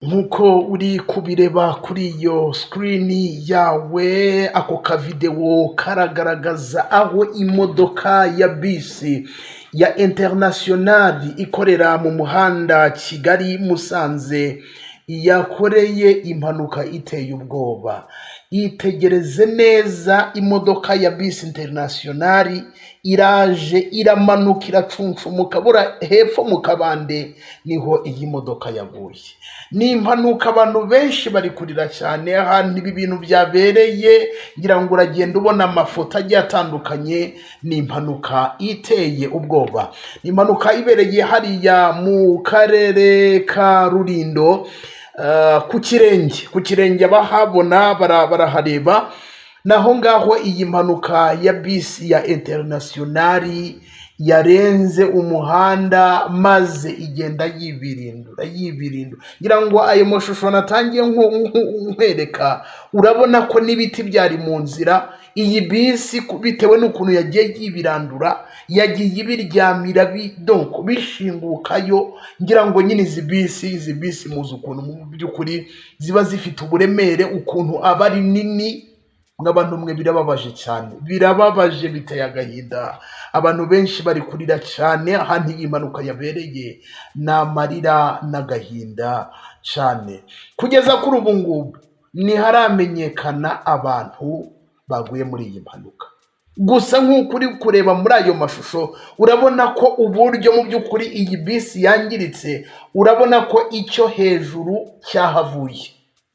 nkuko uri kubireba kuri iyo screen yawe, ako kavideo karagaragaza aho imodoka ya bisi ya international ikorera mu muhanda Kigali Musanze yakoreye impanuka iteye ubwoba. Itegereze neza, imodoka ya bisi international iraje iramanuka iracunshumuka bura hepfo mu kabande niho iyi modoka yaguye. Ni impanuka abantu benshi bari kurira cyane ahantu ibi bintu byabereye, ngira ngo uragenda ubona amafoto agiye atandukanye. Ni impanuka iteye ubwoba, ni impanuka ibereye hariya mu karere ka Rulindo, ku kirenge abahabona barahareba. Naho ngaho iyi mpanuka ya bisi ya international yarenze umuhanda maze igenda yibirindura. Ngira ngo ayo mashusho natangiye nkwereka, urabona ko n'ibiti byari mu nzira. Iyi bisi bitewe n'ukuntu yagiye yibirandura, yagiye ibiryamira bishingukayo. Ngira ngo nyine izi bisi muzi ukuntu mu by'ukuri ziba zifite uburemere, ukuntu aba ari nini. Nk'abantu mwe birababaje cyane, birababaje, biteye agahinda. Abantu benshi bari kurira cyane ahantu iyi mpanuka yabereye, n'amarira n'agahinda cyane. Kugeza kuri ubu ngubu ntiharamenyekana abantu baguye muri iyi mpanuka. Gusa nk'uko uri kureba muri ayo mashusho, urabona ko uburyo mu by'ukuri iyi bisi yangiritse, urabona ko icyo hejuru cyahavuye.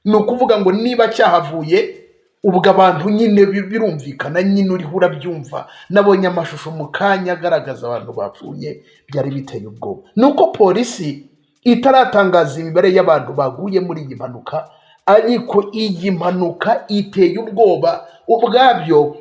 Ni ukuvuga ngo niba cyahavuye, ubwo abantu nyine birumvikana, nyine uriho urabyumva. Nabonye amashusho mu kanya agaragaza abantu bapfuye, byari biteye ubwoba. Nuko polisi itaratangaza imibare y'abantu baguye muri iyi mpanuka, ariko iyi mpanuka iteye ubwoba ubwabyo.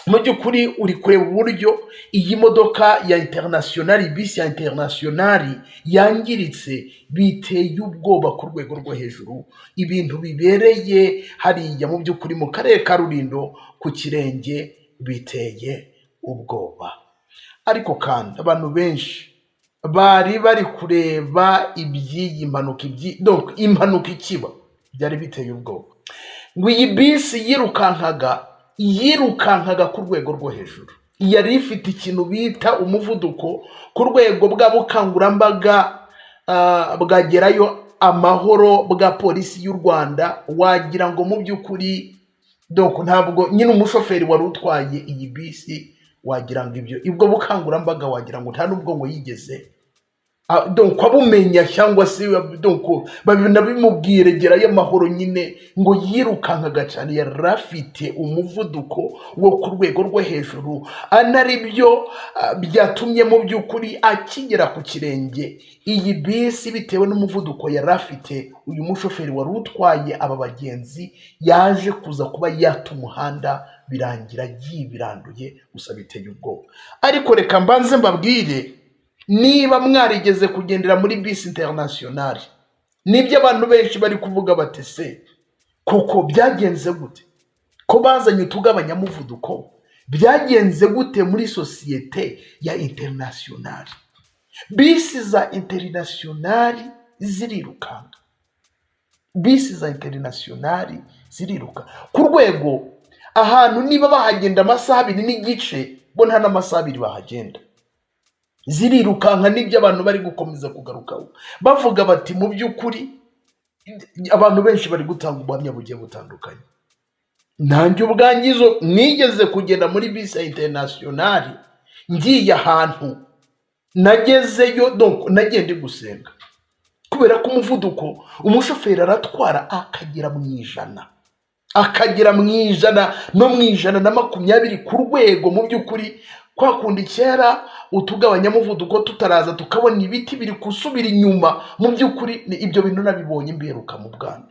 Mu by'ukuri uri kureba uburyo iyi modoka ya international, bisi ya international yangiritse, biteye ubwoba ku rwego rwo hejuru. Ibintu bibereye hariya mu by'ukuri mu karere ka Rulindo ku kirenge biteye ubwoba. Ariko kandi abantu benshi bari kureba iby'iyi mpanuka, impanuka ikiba, byari biteye ubwoba. Ngo iyi bisi yirukankaga ku rwego rwo hejuru. Yari ifite ikintu bita umuvuduko ku rwego bw'ubukangurambaga bwagerayo amahoro bwa polisi y'u Rwanda. Wagira ngo mu by'ukuri ntabwo nyine umushoferi wari utwaye iyi bisi, wagira ngo ibwo bukangurambaga wagira ngo nta nubwo ngo yigeze abumenya, cyangwa se babimubwire gerayo amahoro. Nyine ngo yirukankaga cyane, yari afite umuvuduko wo ku rwego rwo hejuru, anaribyo byatumye mu by'ukuri akigera ku kirenge iyi bisi. Bitewe n'umuvuduko yari afite, uyu mushoferi wari utwaye aba bagenzi yaje kuza kuba yata umuhanda, birangira yibiranduye. Gusa biteye ubwoba. Ariko reka mbanze mbabwire, niba mwarigeze kugendera muri bisi international, nibyo abantu benshi bari kuvuga bati se kuko byagenze gute ko bazanye utugabanyamuvuduko? Byagenze gute muri sosiyete ya international? Bisi za international zirirukanka, bisi za international ziriruka ku rwego ahantu niba bahagenda amasaha 2 n'igice, bo nta n'amasaha 2 bahagenda. Zirirukanka. Nibyo abantu bari gukomeza kugarukaho bavuga bati mu by'ukuri abantu benshi bari gutanga ubuhamya bugiye butandukanye. Nanjye ubwangizo nigeze kugenda muri bisi ya international, ngiye ahantu nagezeyo nagende gusenga, kubera ko umuvuduko umushoferi aratwara akagera mu ijana no mu 120 ku rwego. Mu by'ukuri kwa kundi kera utugabanyamuvuduko tutaraza tukabona ibiti biri kusubira inyuma, mu by'ukuri ibyo bintu nabibonye mberuka mu Bwana.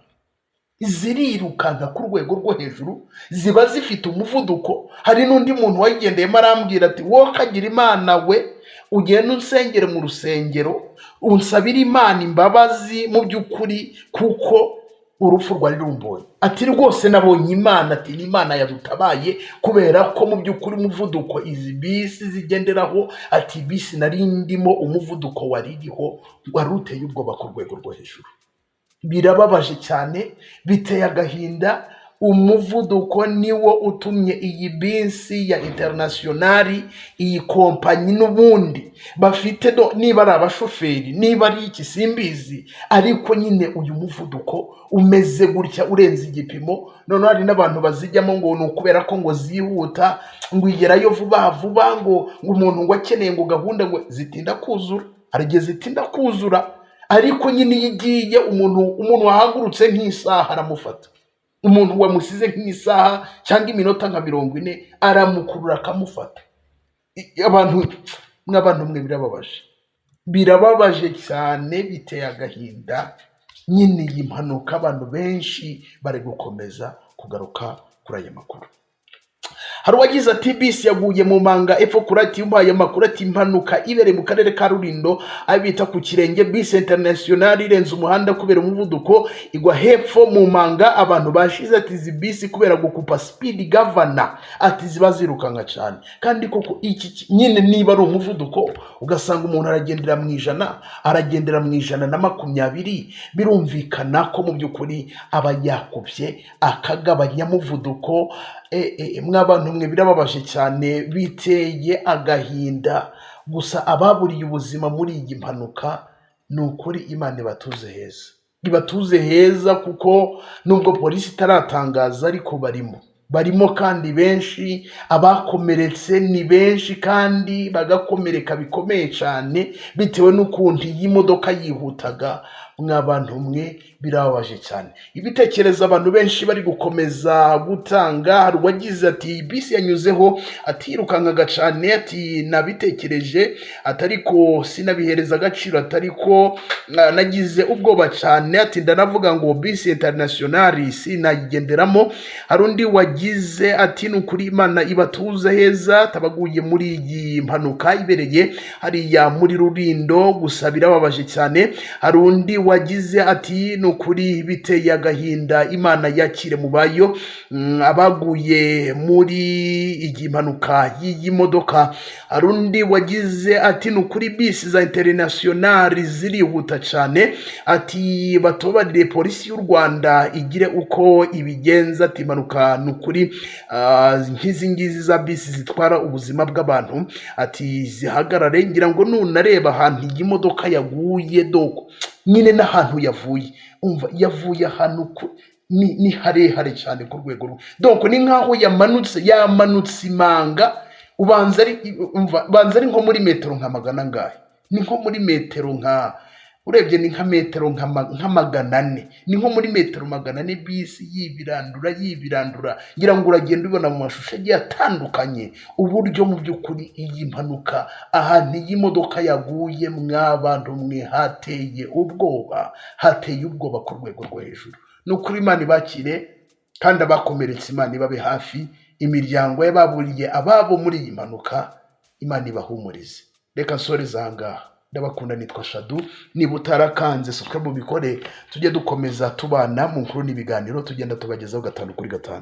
Zirirukanka ku rwego rwo hejuru, ziba zifite umuvuduko. Hari n'undi muntu wayigendeyemo arambwira ati wowe kagira Imana we, ugenda unsengere mu rusengero unsabira Imana imbabazi mu by'ukuri kuko urupfu rwari rumbonye. Ati rwose nabonye Imana, ati ni Imana yadutabaye kubera ko mu by'ukuri umuvuduko izi bisi zigenderaho, ati bisi nari ndimo umuvuduko wari iriho wari uteye ubwoba ku rwego rwo hejuru. birababaje cyane, biteye agahinda. Umuvuduko niwo utumye iyi bisi ya internationali, iyi kompanyi n'ubundi bafite niba ari abashoferi niba ari iki simbizi, ariko nyine uyu muvuduko umeze gutya urenze igipimo. None hari n'abantu bazijyamo ngo ni ukubera ko ngo zihuta, ngo igerayo vuba vuba, ngo umuntu ngo akeneye ngo gahunda ngo zitinda kuzura, arige zitinda kuzura. Ariko nyine iyo igiye umuntu wahagurutse nk'isaha aramufata, umuntu wamusize nk'isaha cyangwa iminota nka 40 aramukurura akamufata. Abantu mwe birababaje cyane, biteye agahinda. Nyine iyi mpanuka abantu benshi bari gukomeza kugaruka kuri aya makuru. Hari uwagize ati bisi yaguye mu manga epfo kurati yumpaye amakuru ati impanuka ibereye mu karere ka Rulindo abita ku Kirenge, bisi international irenze umuhanda kubera umuvuduko igwa hepfo mu manga. Abantu bashize ati izi bisi kubera gukupa speed governor ati ziba zirukanka cyane. Kandi koko iki nyine niba ari umuvuduko ugasanga umuntu aragendera mu 120, birumvikana ko mu byukuri aba yakubye akagabanya umuvuduko. Mw'abantu mwe birababaje cyane, biteye agahinda. Gusa ababuriye ubuzima muri iyi mpanuka ni ukuri Imana ibatuze heza, kuko nubwo polisi itaratangaza ariko barimo kandi benshi. Abakomeretse ni benshi kandi bagakomereka bikomeye cyane bitewe n'ukuntu iyi modoka yihutaga. Mw'abantu mwe birababaje cyane. Ibitekerezo abantu benshi bari gukomeza gutanga. Hari uwagize ati bisi yanyuzeho atirukankaga cyane, ati nabitekereje atariko sinabihereza agaciro, atariko nagize ubwoba cyane, ati ndanavuga ngo bisi international sinayigenderamo. Hari undi wagize ati nukuri Imana ibatuze heza tabaguye muri iyi mpanuka ibereye hariya muri Rulindo, gusa birababaje cyane. Hari undi wagize ati nukuri biteye agahinda, Imana yakire mu bayo abaguye muri iyi mpanuka y'iyi modoka. Hari undi wagize ati nukuri bisi za international zirihuta cyane, ati batobarire polisi y'u Rwanda igire uko ibigenza. Ati impanuka nukuri nk'izi ngizi za bisi zitwara ubuzima bw'abantu ati zihagarare. Ngira ngo nunareba ahantu iyi modoka yaguye doko nyine n'ahantu yavuye ahantu ni harehare cyane ku rwego donc ni nkaho yamanutse imanga. Ubanza ari nko muri metero nka magana ngahe, ni nko muri metero urebye ni nka metero nka 400, ni nko muri metero 400 bisi yibirandura. Ngira ngo uragenda ubona mu mashusho agiye atandukanye uburyo mu by'ukuri iyi mpanuka ahantu iyi modoka yaguye. Mw'abantu mwe hateye ubwoba ku rwego rwo hejuru. Nukuri Imana ibakire kandi abakomeretse Imana ibabe hafi. Imiryango y'ababuriye ababo muri iyi mpanuka Imana ibahumurize. Reka nsoreze aha ngaha. Ndabakunda, nitwa Shadu. Niba utarakanze subscribe mubikore, tujye dukomeza tubana mu nkuru n'ibiganiro tugenda tubagezaho 5 kuri 5.